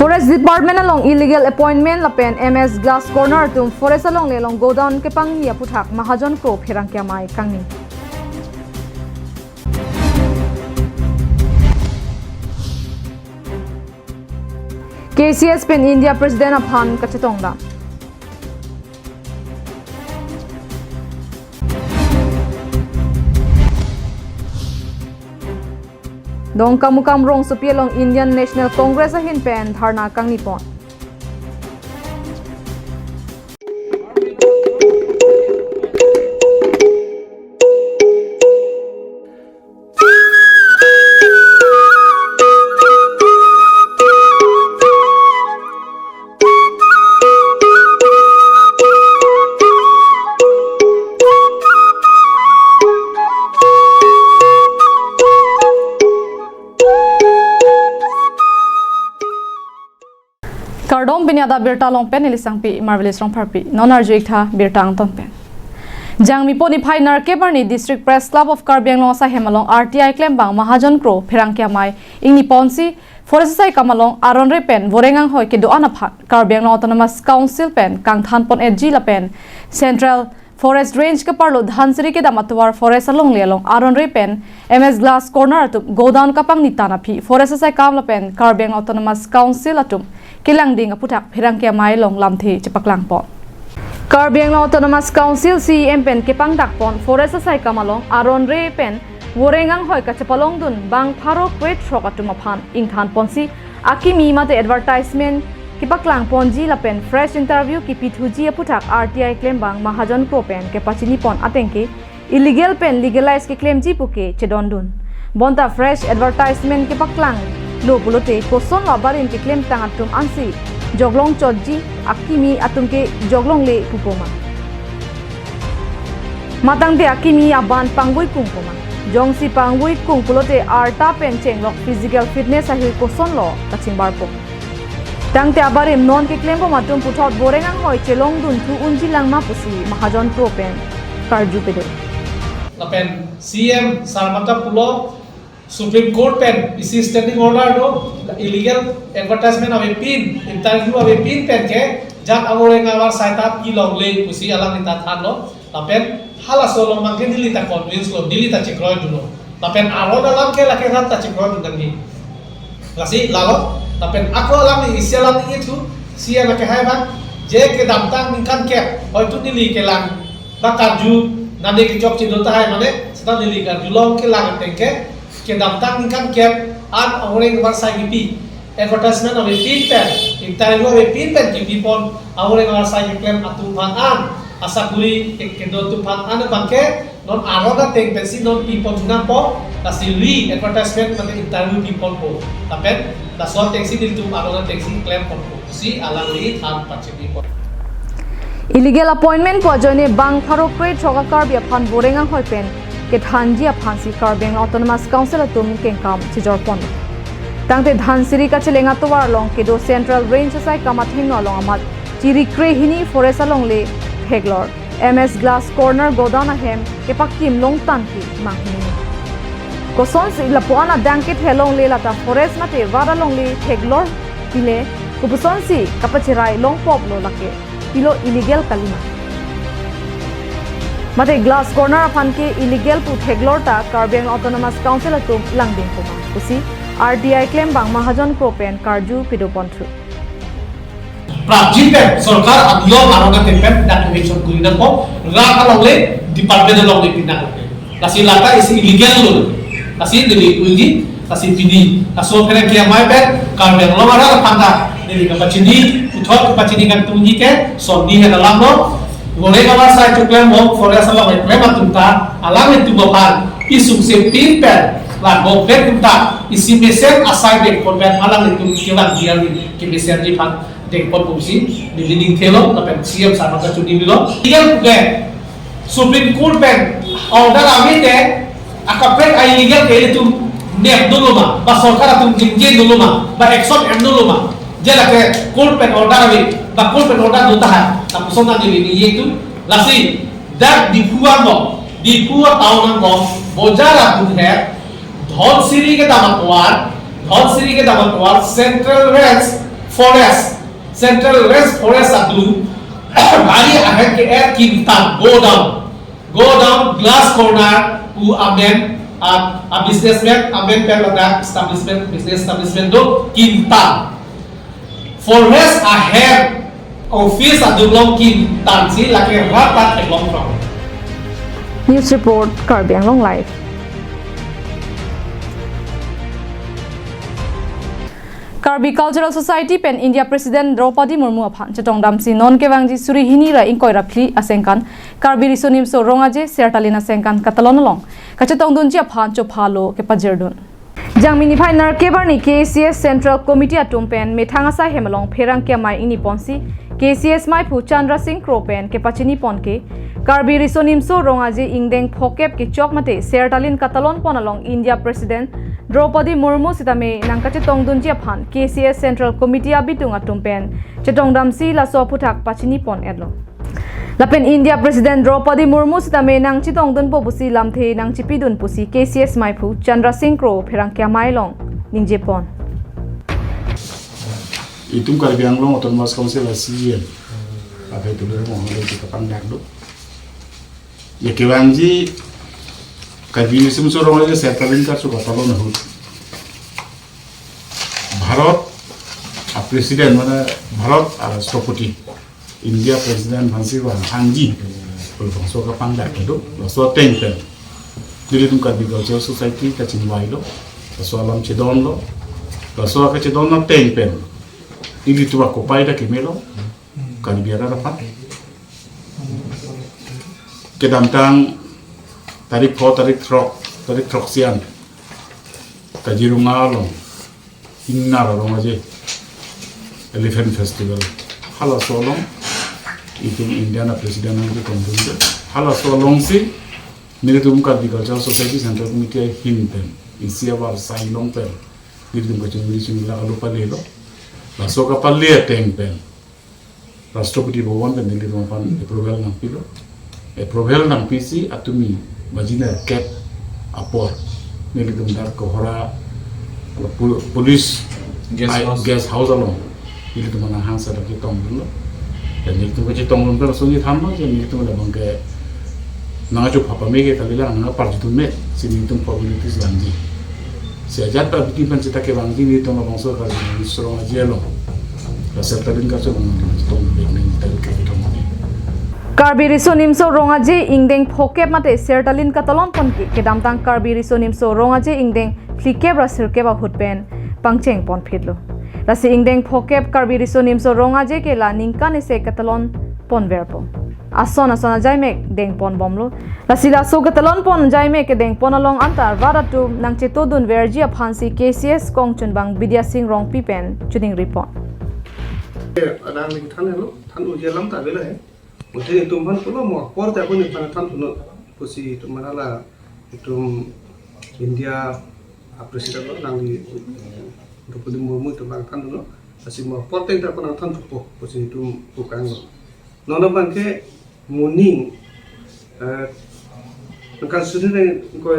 Forest Department along illegal appointment lapen MS Glass Corner tum forest along lelong go down ke pangnia puthak Mahajon Pro pherang kya mai kangni. KCS pen India President aphan kachetongda. Dong kamukam rong supialong Indian National Congress ahin pen dharna kangnipon. Kardom binyada birta long pen ilisang pi marvelous rong parpi nonar juik tha birta angton pen jangmi poni phai narke barni District Press Club of Karbi Anglong sa hemalong RTI claim bang Mahajon Kro pherang kya mai ingni ponsi forest sai kamalong aron re pen vorengang hoi ke do anaphat Karbi Anglong Autonomous Council pen kang than pon edji la pen Central Forest Range ke parlo dhansiri ke damatwar forest along lelong aron re pen MS Glass Corner tu go down kapang nitana phi forest sai kam la pen Karbi Anglong Autonomous Council atum kilang ding aputak phirang kya mai long lamthi chepaklang pon Karbi Anglong Autonomous Council CEM pen kepang dak pon forest sai kamalong aron re pen worengang hoi ka chepalong dun bang pharo kwet throka tumaphan ingthan ponsi akimi mate advertisement kipaklang ponji la pen fresh interview ki pithuji aputak RTI claim bang Mahajon Pro pen ke pachini pon atengke illegal pen legalize ke claim ji puke chedon dun bonta fresh advertisement kipaklang lo bulote koson labarin ke claim tangatum ansi joglong chodji akimi atumke joglong le pupoma matangte akimi aban pangui kungpoma jongsi pangui kungpulote arta pen chenglok physical fitness ahi koson lo kachingbar po tangte abarim non ke claim poma tum puthot borengang hoi chelong dun thu unji langma pusi Mahajon Pro pen karju pedo la pen CM sarmata pulo Supreme Court pen isi standing order do illegal advertisement of a pin interview of a pin pen ke jak awore ngawar saitap ki long le kusi alang nita than lo la pen hala solo mangke dili ta convince lo dili ta chikroy dulo la pen aro dalam ke la ke rat ta chikroy dungi lasi lalo la pen ako alang ni isi alang ni itu sia na ke hai ba je ke damtang ningkan ke hoi tu dili ke lang bakaju nade ke chok chidol ta hai mane seta dili ka dulong ke lang tengke ke damtang ningkan ke an awore ngawar sai ki advertisement of a pin pen interview of a pin pen ki pon awore ngawar sai ki claim atu phan an asakuri ke do tu phan an bangke non aroga teng pensi non people na po kasi re advertisement mate interview people po tapen da so taxi dil tu aroga taxi claim pon po si alang li than pachini po illegal appointment po joine bang pharo kre thoga Karbi aphan borengang hoi pen ke thanji aphansi Karbi Anglong Autonomous Council atum kengkam chijor pon tangte dhansiri ka chelenga towar long ke do Central Range sai kamathing along amat chiri kre hini forest along le heglor MS Glass Corner godown ahem ke pakim long tanki mahni koson si lapuana danket helong le lata forest mate wara long le heglor ile kupuson si kapachirai long pop lo lake ilo illegal kalima mate Glass Corner aphan ke illegal pu heglor ta Karbi Anglong Autonomous Council atum langding poma kusi RTI claim bang Mahajon Pro pen karju pido pontru Prajit pen sarkar adlo aroga tempen declaration kurina po raka longle department longle pinna ko kasi lata is illegal lo kasi dili uji kasi pidi kaso pera kia mai pen Karbi Anglong ara panda dili ka pachini uthot pachini kan tunji ke sonni he dalam lo ngore kamar sai chuklen mo forest along me matunta alang itu bapan isuk se pin pen la go pen tunta isi mesen asai de korban alang itu kiwan dia ki mesen di pan dek pot pusi di dinding thelo tapen CM sama ka chudi dilo illegal ke Supreme Court pen order ami de akapret ai illegal ke itu nek dulu ma ba sarkar atum jinje dulu ma ba action end dulu ma jela ke court pen order ami ba court pen order duta ha ta pusona di ni itu lasi dak di puwa taunang ko bojara budhe Dhaulsiri के दामतवार central range forest, central forest adu, bari ahead ke air kintan, go down, glass corner, who amen, a businessman, amen pelada establishment, business establishment do kintan. Forest ahead, office adu long kintan, si laki rapat long from. News report Karbi Anglong Live. Karbi Cultural Society pen India President Draupadi Murmu aphan chatong damsi non kewangji suri hini ra ingkoi rapli asengkan Karbi risonim so rongaje sertalina sengkan katalon long kachatong dunji aphan cho phalo ke pajerdun jangmini phai nar kebarni KCS Central Committee atum pen methanga sa hemalong pherang ke mai ini ponsi KCS mai phu Chandra Singh Kropen ke pachini ponke Karbi risonim so rongaje ingdeng phokep ke chok mate sertalin katalon ponalong India President Draupadi Murmu sitame nangkache tongdun ji aphan KCS Central Committee abitung atumpen chetong damsi la so phuthak pachini pon edlo lapen India President Draupadi Murmu sitame nang chitongdun pobusi lamthe nang chipidun pusi KCS maipu Chandra Singh Kro pherang kya mailong ningje pon itum Karbi Anglong Autonomous Council ASEAN akai tulur mo ngale kita pandak do ya kewangji Karbi nisum sorong aja setelin ka suka talon hut Bharat presiden mana Bharat Rashtrapati India President Bhansi Hangji bangso ka pandak do so tengpen dili tum Karbi Cultural Society ka chinwai lo so alam chedon lo so ka chedon na tengpen ili tu ko pai da kimelo Karbi ara rapat kedamtang tarik trok sian kajirunga long inna long aje elephant festival hala solong itu Indiana presiden ang kondun hala solong si militum Karbi Cultural Society Central Committee hinten isia war sai long pen militum ko chungri chungla alu palelo la soka palle tempen Rashtrapati Bhavan pen militum pan approval nang pilo approval nang PC atumi Majina cap apor militum dar kohora police guest house along militum mana hansa lagi tong dulu dan militum kecil tong dulu so ni thamma je militum ada bangke nanga jo papa mege kalila nanga parjutun me si militum probabilities lanji si ajat pa bikin pencita ke bangji militum bangso kali sorong aja lo serta dengan kaso tong bekning tadi ke tong Karbi risonim so rongaje ingdeng phokep mate sertalin katalon ponki kedamtang Karbi risonim so rongaje ingdeng phlikeb ra sirkeba hutpen pangcheng pon phidlo rasi ingdeng phokep Karbi risonim so rongaje ke la ningkan ese katalon pon verpo asona jaimek deng pon bomlo rasi la so katalon pon jaimek ke deng pon along antar varatu nang chetodun verji aphansi KCS kongchun bang Vidya Singh rong pipen chuning report adang ling than hello than ujelam ta bela hai Mungkin itu mana pula mau akor tapi ni pada tahun tu posisi itu mana lah itu India presiden lo nang di Draupadi Murmu itu pada tahun tu masih mau akor tapi pada tahun tu posisi itu bukan lo. Nona bangke morning, kan sudah ni kau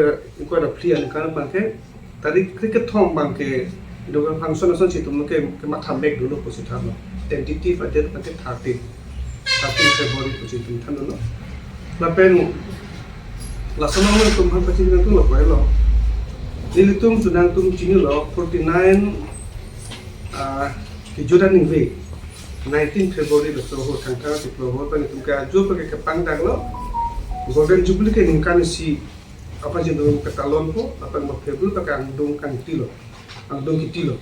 ada pilihan kan bangke tadi kriket thom bangke itu kan function situ mungkin kemat hambek dulu posisi tahun lo. Tentatif ada bangke 30 Februari posisi itu tahun lo. Lapen laksana lo tumhan posisi itu lo kau lo. Ini tum sudah tum cini lo 49 kejutan ini 19 Februari lo so ho tangkar di Pulau Bani tum ka jo pakai kepang dak lo. Golden Jubilee ke ningkan si apa jenis ketalon po apa mau Februari pakai andung kan kilo. Andung kilo.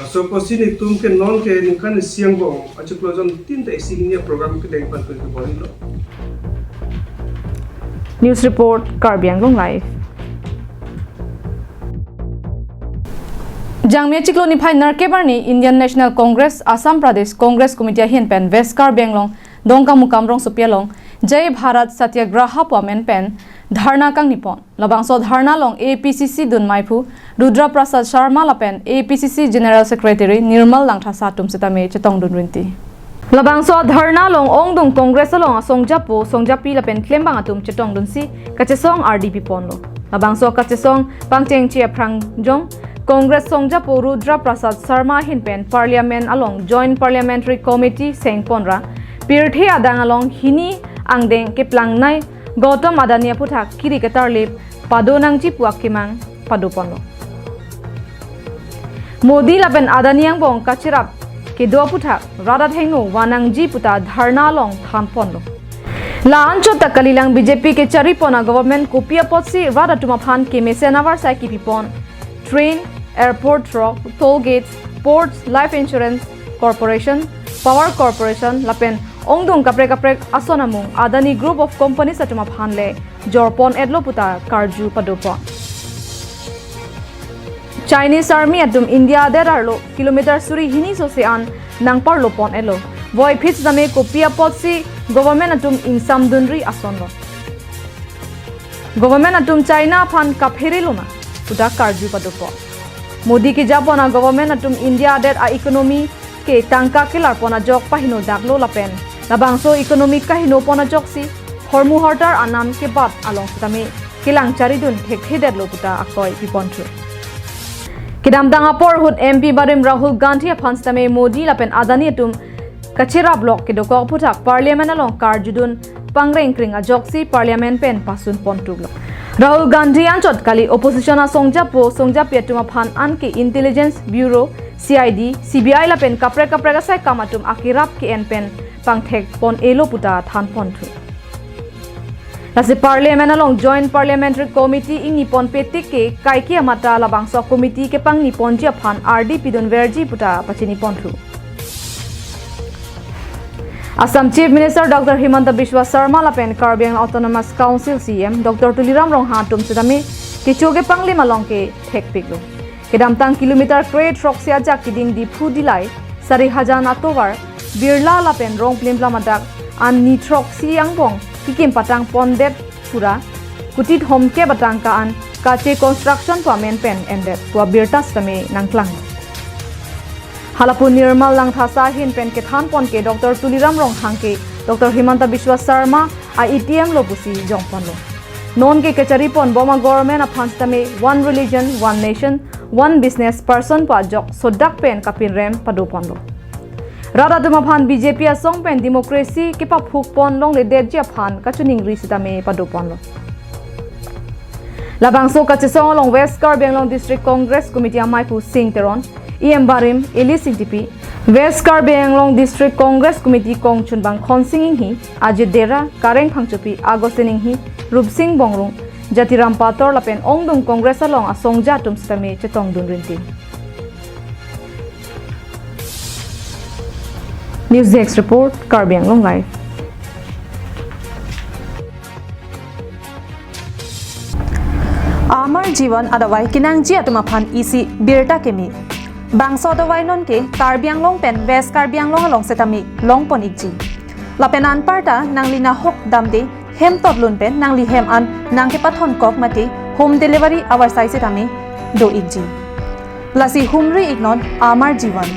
So posisi itu mungkin non ke ningkan siang bong, aja pelajaran tinta isi ini program kita yang bantu itu boleh lo. News report Karbi Anglong Live. Jangmia Chikloni Phai Narkebarni Indian National Congress Assam Pradesh Congress Committee Hin Pen West Karbi Anglong Dongka Mukamrong Supialong Jai Bharat Satyagraha Pamen Pen Dharna Kang Nipon Labangso Dharna Long APCC Dun Maipu Rudra Prasad Sharma Lapen APCC General Secretary Nirmal Langtha Satum Sitame Chetong Dun Rinti Labangso Dharna Long Ongdung Congress Long Songjapo Songjapi Lapen Klembang Atum Chetong Dun Si Kachesong RDP Ponlo Labangso Kachesong Pangcheng Chia Prang Jong Congress Songjapo Rudra Prasad Sharma hinpen Parliament along Joint Parliamentary Committee Sengponra Pirthi Adang along Hini Angdeng Keplang Nai Gautam Adania Puthak Kiri Ketarlip Padonang Chipuak Kimang Paduponlo Modi lapen Adaniang Bong Kachirap Kedua Puthak Radat Hengu Wanang Ji Puta Dharna Long Thamponlo La ancho takalilang BJP ke charipona government kopia potsi rada tumaphan ke mesenavar sai ki pipon train airport truck toll gates ports life insurance corporation power corporation lapen ongdung kapre asonamung Adani group of companies atumaphan le jorpon edlo puta karju padopon Chinese army atum India derarlo kilometer suri hini sosean nangpar lopon elo Boy pitch dame kopia potsi government atum insam dunri asonlo government atum China phan kapheriluna puda karju padopo Modi ki japona government atum India der a economy ke tangka kelar pona jok pahino daklo lapen labangso economic ka hino pona joksi hormu hortar anam ke bat along sitame kilang charidun thekhe derlo puta akoi pipontru Kidam dangapor hut MP Barim Rahul Gandhi phanstame Modi lapen Adani atum Kachira block ke dokok puthak parliament along karjudun pangreng kring a joksi parliament pen pasun pontuglo Rahul Gandhi anchot kali opposition a songjapo songjapetuma phan anke intelligence bureau CID CBI la pen kapre ga sai kamatum akirap ke en pen pangthek pon elo puta than ponthu Lasi parliament along joint parliamentary committee ingi pon petik ke kaiki amata labangso committee ke pangni ponjia phan RD pidon verji puta pachini ponthu Assam Chief Minister Dr. Himanta Biswa Sarma lapen Karbiang Autonomous Council CM Dr. Tuliram Rongha tum sidami kichoge pangli malong ke thekpiklo kedam tang kilometer crate rock sia jak kiding di phu dilai sari hajan atovar birla lapen rong plim plamadak an ni trok siang bong kikim patang pondet pura kutit homke batang ka an kache construction pamen pen endet tua birtas tame nangklang Halapu Nirmal lang thasa hin pen ke than pon ke Dr. Tuliram Rong hangke Dr. Himanta Biswa Sarma a ETM lopusi jongpon lo non ke kechari pon boma government aphanstame one religion one nation one business person pa jok sodak pen kapin rem padopon lo Rada duma phan BJP asong pen democracy ke pa phuk pon long le det ja phan kachuning ri sitame padopon lo Labangso kachesong long West Karbiang Long District Congress Committee amai pu sing teron EM Barim Eli Singtipi West Karbiang Long District Congress Committee Kong Chunbang Khonsinging hi Ajit Dera Kareng Phangchupi Agostining hi Rupsing Bongrung Jatiram Pator lapen Ongdung Congress along asongja tum stame chetong dun rinti News Desk report Karbiang Long Live Amar Jiwan adawai kinangji atumaphan isi birta kemi Bangso dawai non ke Karbiang Long pen West Karbiang Long along setami long pon ikji lapen an parta nanglina hok damde hem tot lun pen nangli hem an nangke pathon kok mate home delivery our size setami do ikji lasi humri ignon Amar Jiwan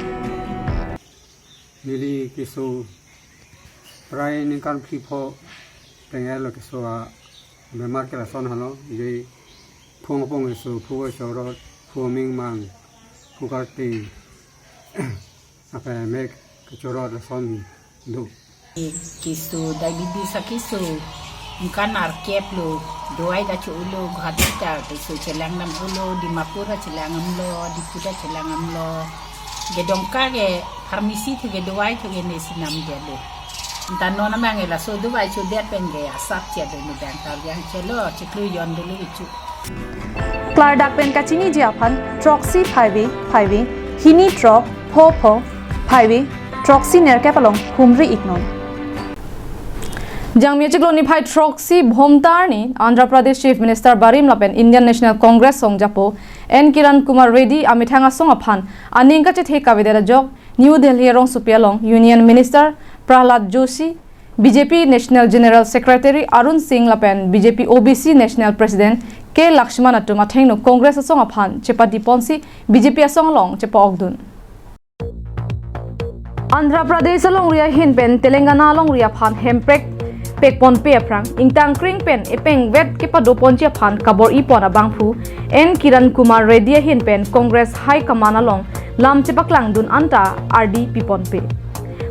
Nili kiso prai ninkan phipo tengelo kiso a bemar ke rason halo je phong kiso phuo sorot phoming mang phukati apa mek kechorot rason do kiso diabetes kiso kan arkep lo doai da chulo ghatita kiso chelang nam ulo di mapura celangam lo di puda celangam lo gedong kage farmasi thege doai thege nesinam gelo Tano na mga ila so duwai so det penge asap tia do ni bang tar yang chelo chiklu yon dulu ichu Clardak pen kachini jiapan Troxy 5 hini trok pho 5 Troxy nerkapalong humri ignon Jangmi chiklo ni phai Troxy bhomtar ni Andhra Pradesh Chief Minister Barim lapen Indian National Congress songjapo N Kiran Kumar Reddy amithanga songaphan aningka chethe kavedera jok New Delhi rong supialong Union Minister Prahlad Joshi BJP National General Secretary Arun Singh lapen BJP OBC National President K Lakshman atum athengno Congress songaphan chepati ponsi BJP asonglong chepa ogdun Andhra Pradesh along ria hin pen Telangana along ria phan hemprek pek pon pe aprang ingtang kring pen epeng vet ke padu pon che phan kabor I pon abang phu N Kiran Kumar Reddy hin pen Congress High Command along lam chepaklang dun anta RD pipon pe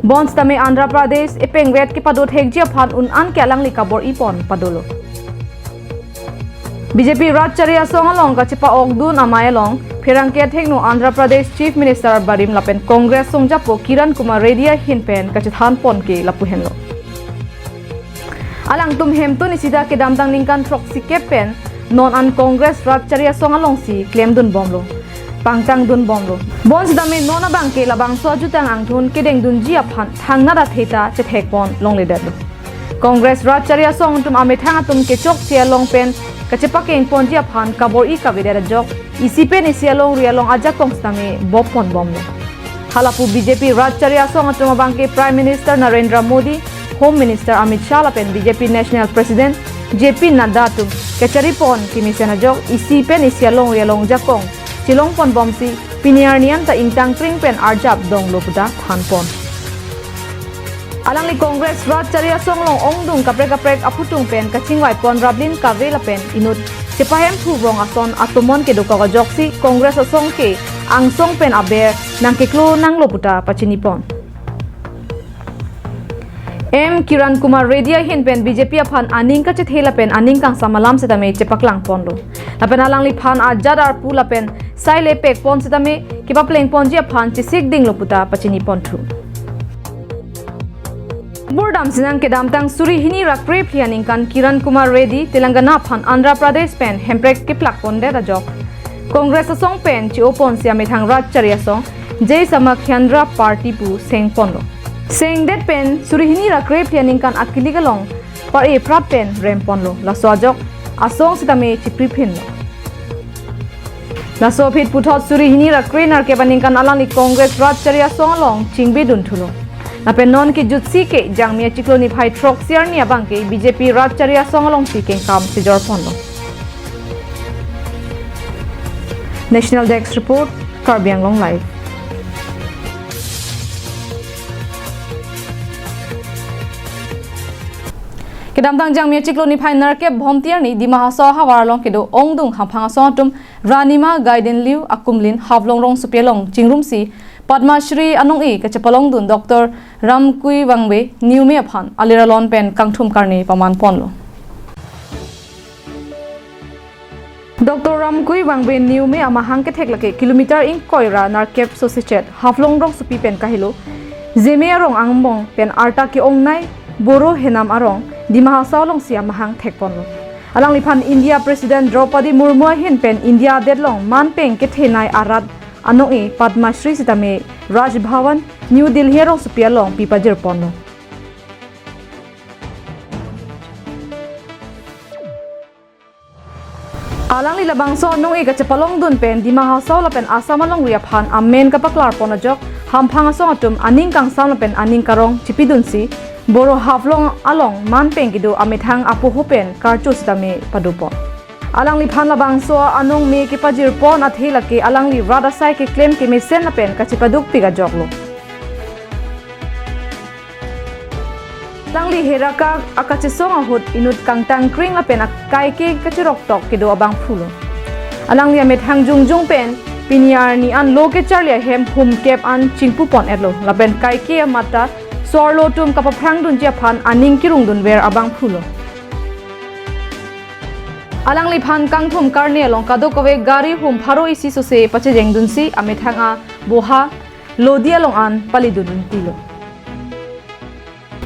Bons tame Andhra Pradesh epeng vet ke padu thek je phan un an ke alang li kabor I pon padolo BJP Ratcharia song along ka chepa okdun amay along Phirangkia thekno Andhra Pradesh Chief Minister Barim lapen Congress songjapo Kiran Kumar Reddy hin pen ka chethan pon ke lapu henlo Alang tum hem tu ni sida ke damdang ningkan proxy pen non an Congress Ratcharia song along si claim dun bomlo pangtang dun bomlo bons dame nona bangke labang so jutang angthun ke deng dun ji aphan thangna da theta che thek pon long le dadlo Congress Ratcharia song tum ame thanga tum ke chok sia long pen ka chepa ke pon ji aphan kabor I kabida jok isi pen isia long ria long aja kong stame bob pon bomlo halapu BJP Ratcharia song atuma bangke Prime Minister Narendra Modi Home Minister Amit Shah lapen BJP National President JP Nadda tum kechari pon kimisena jok isi pen isia long ria long jakong chilong pon bomsi piniarnian ta ingtang kring pen arjab dong lopuda than pon alang li Congress Ratcharia songlong ongdung kaprek aputung pen kachingwai pon rablin kavela pen inut sipahem thurong ason atomon ke doka joksi Congress song ke angsong pen aber nangkeklo nang loputa pachini pon M Kiran Kumar Reddy hin pen BJP aphan aning ka chethela pen aning kang samalam setame chepaklang ponlo lapen alang li phan ajadar pula pen saile pek pon setame kipa pleng ponji aphan chisik ding loputa pachini pon thu Bordam sinang ke damtang suri hini rakre phianing kan Kiran Kumar Reddy Telangana phan Andhra Pradesh pen hemprek ke plak ponde da jok Congress song pen chi opon sia methang Ratcharia song Jai Samakhyandra Party pu seng ponlo Seng det pen suri hini rakre phianing kan akili galong par e prap pen rem ponlo la swajok asong sitame chipri phinlo la sophit puthot suri hini rakre nar ke baning kan alani Congress Ratcharia song long chingbe dun thulo na pen non ke jutsi ke jangmia chikloni phai trok siar ni abang ke BJP Ratcharia song long si ken kam sijor ponlo National Desk Report Karbi Anglong Live Kedamtang jangmia chikloni phai nar ke bhomtiar ni dimahasa hawar long kedo ongdung hamphanga sotum Ranima Gaiden Liu akumlin havlong rong supialong chingrum si Padma Shri anong e kachapalong dun Dr. Ramkui Wangbe niume aphan aliralon pen kangthum karni paman ponlo Dr. Ramkui Wangbe niume amahang ke theklake kilometer in koira narkep society havlong rong supi pen kahilo zeme arong angbong pen arta ki ongnai boro henam arong dimahasa long sia mahang thekponlo alang liphan India President Draupadi Murmu hin pen India deadlong man peng ke thenai arat anong e Padma Shri sitame Raj Bhavan New Delhi rong supialong pipajir ponno alang li labang so nong e kachapalong dun pen dimahasa la pen asamalong ria phan amen kapaklar ponajok hamphanga song atum aning kang sam la pen aning karong chipidun si boro haflong along man peng kidu amithang apu hopen karchu sitame padupon alang li phan labang so anong me ki pajir pon athela ke alang li rada sai ke claim ke mesen na pen kachipaduk piga joklo alang li heraka akache song ahut inut kangtang kring la pen akai ke kachirok tok kidu abang phulo alang li amithang jungjung pen piniar ni an loke charlia hem hum kep an chingpu pon etlo la pen kai ke mata sorlo tum kapaprang dun je phan aning kirung dun wer abang phulo alang li phan kangthum karne along kadokowe gari hum pharo isi so se pache jengdun si amethanga boha lodia long an palidun tilo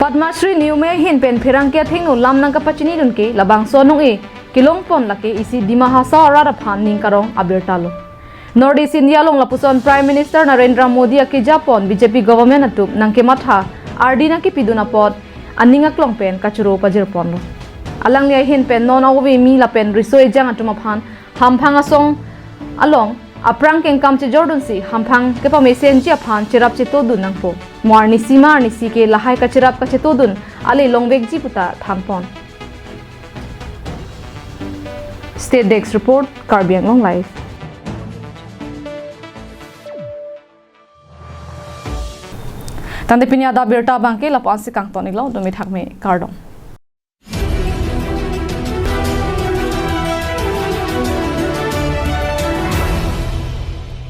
Padma Shri niume hin pen phirangkia thingnu lamnang ka pachini dun ke labang sonong e kilong pon lake isi dimahasa rara phan ning karong abirtalo Northeast India long lapuson Prime Minister Narendra Modi ke Japon BJP government atup nangke matha RD na ki piduna pot aninga klong pen kachuro pajir ponlo alang li hin pen non awi mi la pen risoi jang atuma phan hamphanga song along aprang keng kam che jordan si hamphang ke pa mesen ji phan chirap che to dun nangpo morni sima ni si ke lahai ka chirap ka che to dun ale longbek ji puta thampon State Desk Report Karbi Anglong Live Tante pinya da berta bangke la pansi kang tonik lo domi thakme kardong